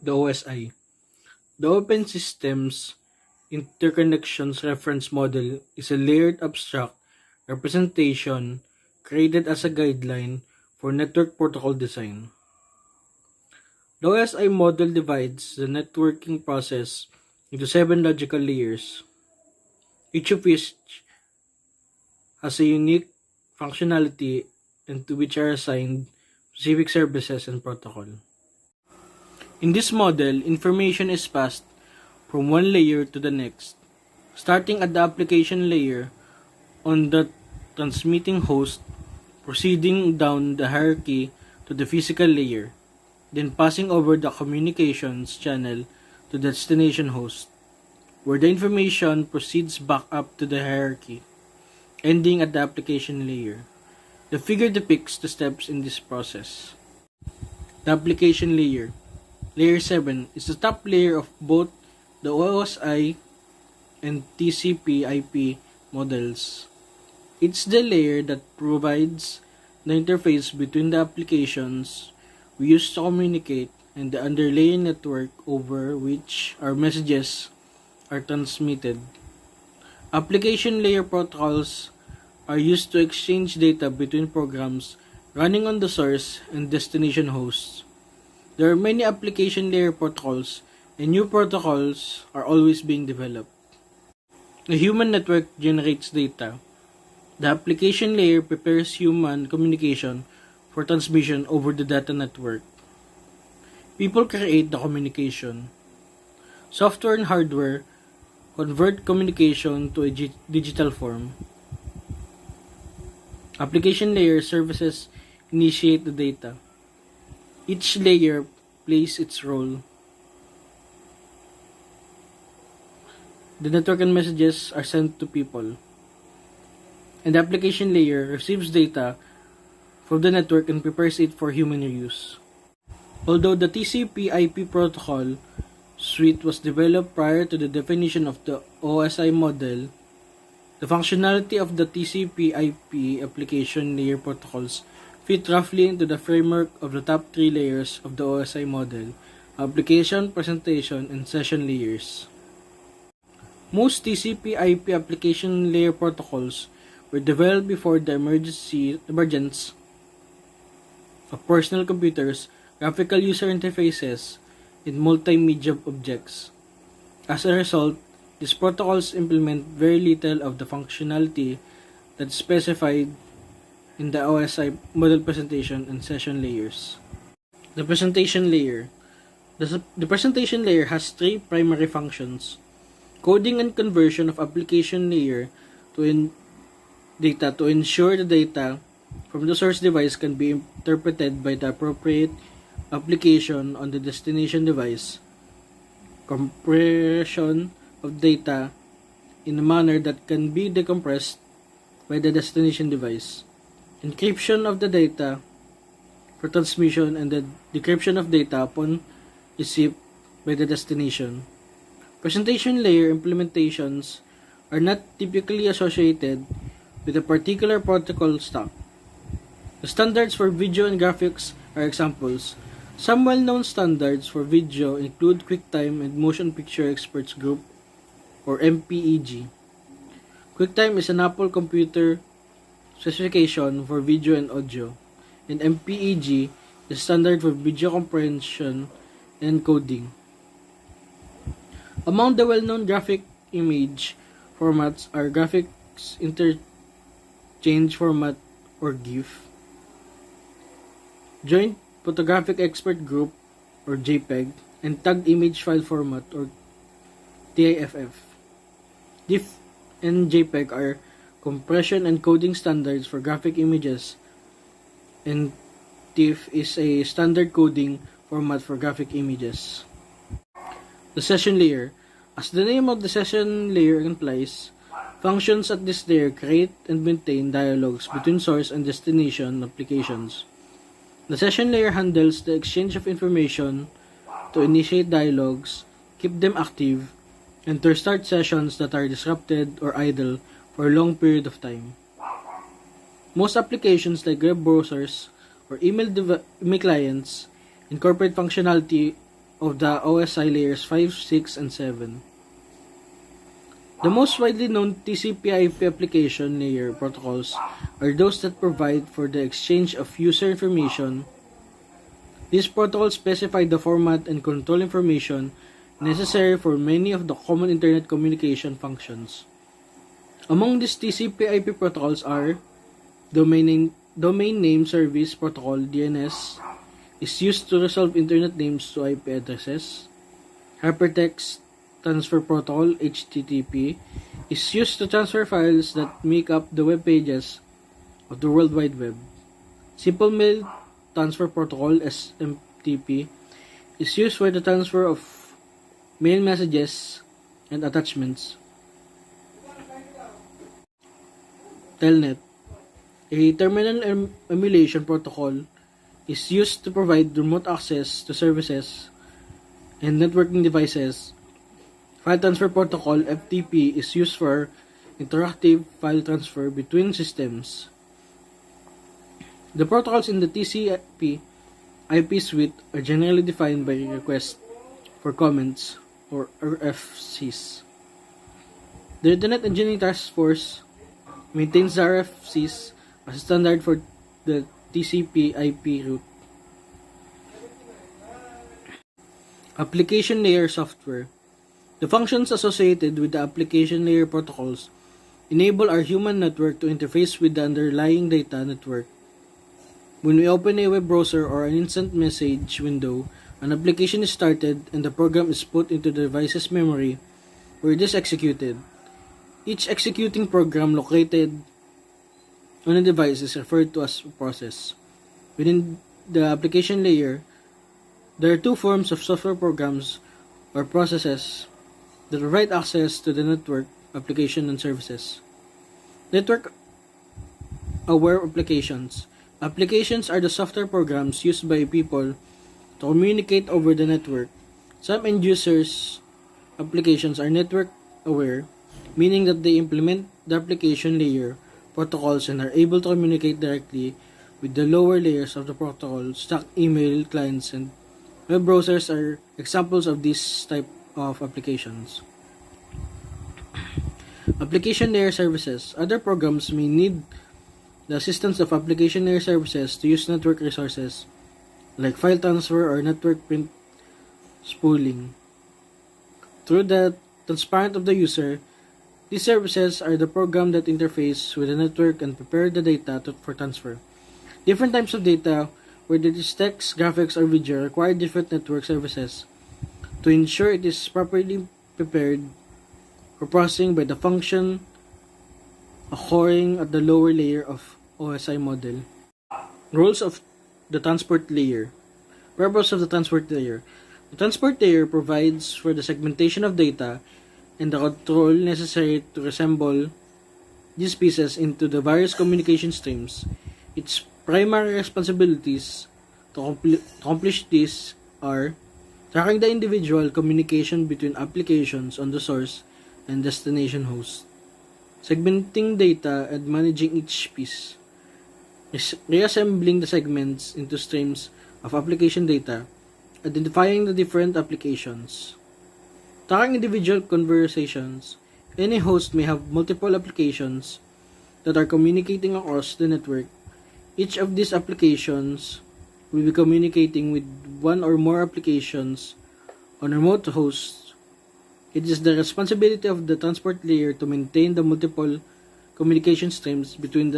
the OSI. The Open Systems Interconnections Reference Model is a layered abstract representation created as a guideline for network protocol design. The OSI model divides the networking process into 7 logical layers, each of which has a unique functionality and to which are assigned specific services and protocol. In this model, information is passed from one layer to the next, starting at the application layer on the transmitting host, proceeding down the hierarchy to the physical layer, then passing over the communications channel to the destination host, where the information proceeds back up to the hierarchy, ending at the application layer. The figure depicts the steps in this process. The application layer. Layer 7 is the top layer of both the OSI and TCP/IP models. It's the layer that provides the interface between the applications we use to communicate and the underlying network over which our messages are transmitted. Application layer protocols are used to exchange data between programs running on the source and destination hosts. There are many application layer protocols, and new protocols are always being developed. A human network generates data. The application layer prepares human communication for transmission over the data network. People create the communication. Software and hardware convert communication to a digital form. Application layer services initiate the data. Each layer plays its role. The network and messages are sent to people. And the application layer receives data from the network and prepares it for human use. Although the TCP/IP protocol suite was developed prior to the definition of the OSI model, the functionality of the TCP/IP application layer protocols fit roughly into the framework of the top 3 layers of the OSI model: application, presentation, and session layers. Most TCP/IP application layer protocols were developed before the emergence of personal computers, graphical user interfaces, and multimedia objects. As a result, these protocols implement very little of the functionality that is specified in the OSI model presentation and session layers. The presentation layer. The presentation layer has 3 primary functions: coding and conversion of application layer data to ensure the data from the source device can be interpreted by the appropriate application on the destination device, compression of data in a manner that can be decompressed by the destination device, encryption of the data for transmission, and the decryption of data upon receipt by the destination. Presentation layer implementations are not typically associated with a particular protocol stack. The standards for video and graphics are examples. Some well-known standards for video include QuickTime and Motion Picture Experts Group, or MPEG. QuickTime is an Apple computer specification for video and audio, and MPEG is standard for video comprehension and encoding. Among the well-known graphic image formats are Graphics Interchange Format, or GIF, Joint Photographic Expert Group, or JPEG, and Tagged Image File Format, or TIFF. GIF and JPEG are compression and coding standards for graphic images, and TIFF is a standard coding format for graphic images. The session layer. As the name of the session layer implies, functions at this layer create and maintain dialogues between source and destination applications. The session layer handles the exchange of information to initiate dialogues, keep them active, and to restart sessions that are disrupted or idle for a long period of time. Most applications like web browsers or email clients incorporate functionality of the OSI layers 5, 6, and 7. The most widely known TCP/IP application layer protocols are those that provide for the exchange of user information. These protocols specify the format and control information necessary for many of the common internet communication functions. Among these TCP/IP protocols are Domain Name Service Protocol (DNS) is used to resolve internet names to IP addresses. Hypertext Transfer Protocol (HTTP) is used to transfer files that make up the web pages of the World Wide Web. Simple Mail Transfer Protocol (SMTP) is used for the transfer of mail messages and attachments. Telnet, a terminal emulation protocol, is used to provide remote access to services and networking devices. File Transfer Protocol (FTP) is used for interactive file transfer between systems. The protocols in the TCP/IP suite are generally defined by request for comments, or RFCs. The Internet Engineering Task Force maintains the RFCs as a standard for the TCP/IP route. Application Layer Software. The functions associated with the application layer protocols enable our human network to interface with the underlying data network. When we open a web browser or an instant message window, an application is started and the program is put into the device's memory where it is executed. Each executing program located on a device is referred to as a process. Within the application layer, there are two forms of software programs or processes that provide access to the network, application, and services. Network-aware applications. Applications are the software programs used by people to communicate over the network. Some end-users' applications are network-aware, meaning that they implement the application layer protocols and are able to communicate directly with the lower layers of the protocol. Stack email clients and web browsers are examples of this type of applications. Application layer services. Other programs may need the assistance of application layer services to use network resources like file transfer or network print spooling. Through the transparent of the user, these services are the program that interface with the network and prepare the data for transfer. Different types of data, whether it is text, graphics, or video, require different network services to ensure it is properly prepared for processing by the function occurring at the lower layer of OSI model. Roles of the transport layer. Purpose of the transport layer. The transport layer provides for the segmentation of data and the control necessary to reassemble these pieces into the various communication streams. Its primary responsibilities to accomplish this are tracking the individual communication between applications on the source and destination host, segmenting data and managing each piece, reassembling the segments into streams of application data, identifying the different applications, tracking individual conversations. Any host may have multiple applications that are communicating across the network. Each of these applications will be communicating with one or more applications on remote hosts. It is the responsibility of the transport layer to maintain the multiple communication streams between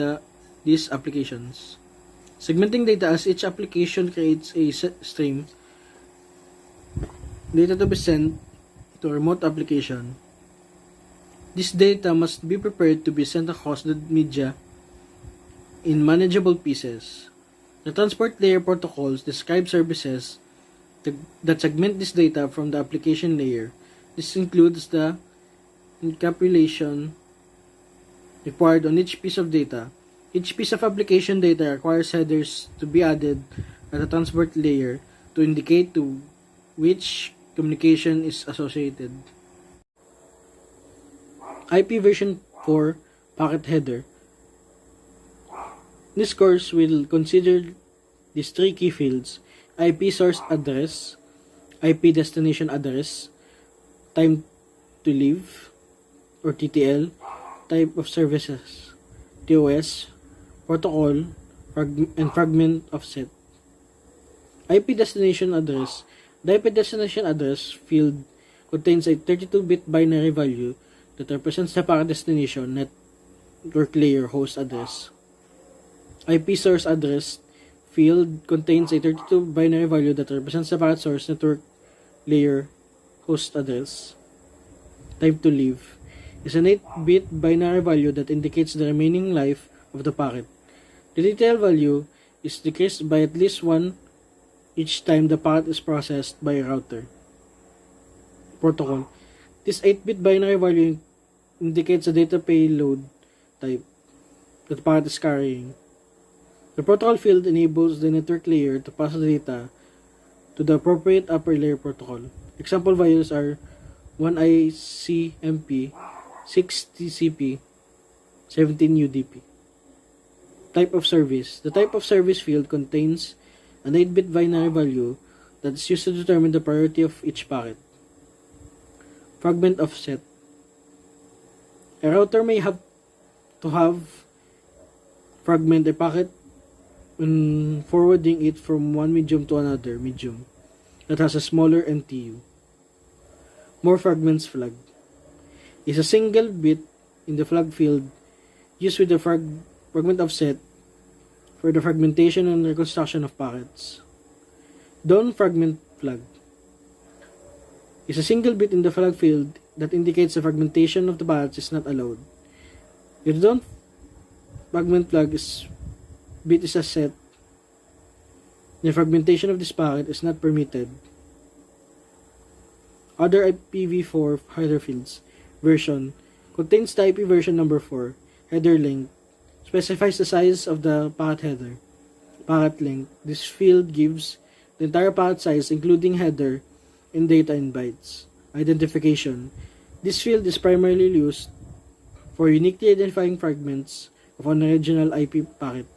these applications. Segmenting data. As each application creates a stream, data to be sent to a remote application. This data must be prepared to be sent across the media in manageable pieces. The transport layer protocols describe services that segment this data from the application layer. This includes the encapsulation required on each piece of data. Each piece of application data requires headers to be added at the transport layer to indicate to which communication is associated. IP version 4 packet header. This course will consider these three key fields: IP source address, IP destination address, time to live, or TTL, type of services, TOS, protocol, and fragment offset. IP destination address. The IP destination address field contains a 32-bit binary value that represents the packet destination network layer host address. IP source address field contains a 32 binary value that represents the packet source network layer host address. Time to live is an 8-bit binary value that indicates the remaining life of the packet. The detail value is decreased by at least 1 each time the packet is processed by a router. Protocol. This 8-bit binary value indicates the data payload type that the packet is carrying. The protocol field enables the network layer to pass the data to the appropriate upper layer protocol. Example values are 1ICMP, 6TCP, 17UDP. Type of service. The type of service field contains an 8-bit binary value that is used to determine the priority of each packet. Fragment offset. A router may have to fragment a packet when forwarding it from one medium to another medium that has a smaller NTU. More fragments flag is a single bit in the flag field used with the fragment offset for the fragmentation and reconstruction of packets. Don't fragment flag is a single bit in the flag field that indicates the fragmentation of the packets is not allowed. If the don't fragment flag bit is a set, the fragmentation of this packet is not permitted. Other IPv4 header fields version contains the IP version number 4. Header length specifies the size of the packet header. Packet length. This field gives the entire packet size including header and data in bytes. Identification. This field is primarily used for uniquely identifying fragments of an original IP packet.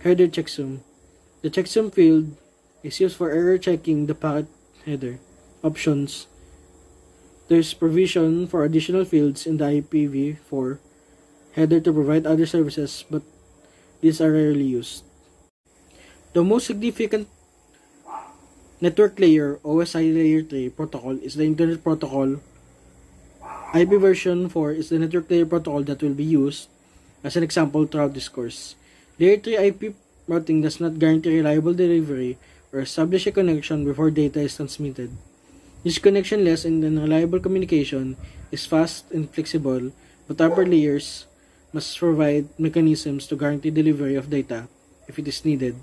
Header checksum. The checksum field is used for error checking the packet header. Options. There's provision for additional fields in the IPv4 header to provide other services, but these are rarely used. The most significant network layer, OSI Layer 3 protocol, is the Internet Protocol. IP version 4 is the network layer protocol that will be used as an example throughout this course. Layer 3 IP routing does not guarantee reliable delivery or establish a connection before data is transmitted. This connectionless and unreliable communication is fast and flexible, but upper layers must provide mechanisms to guarantee delivery of data if it is needed.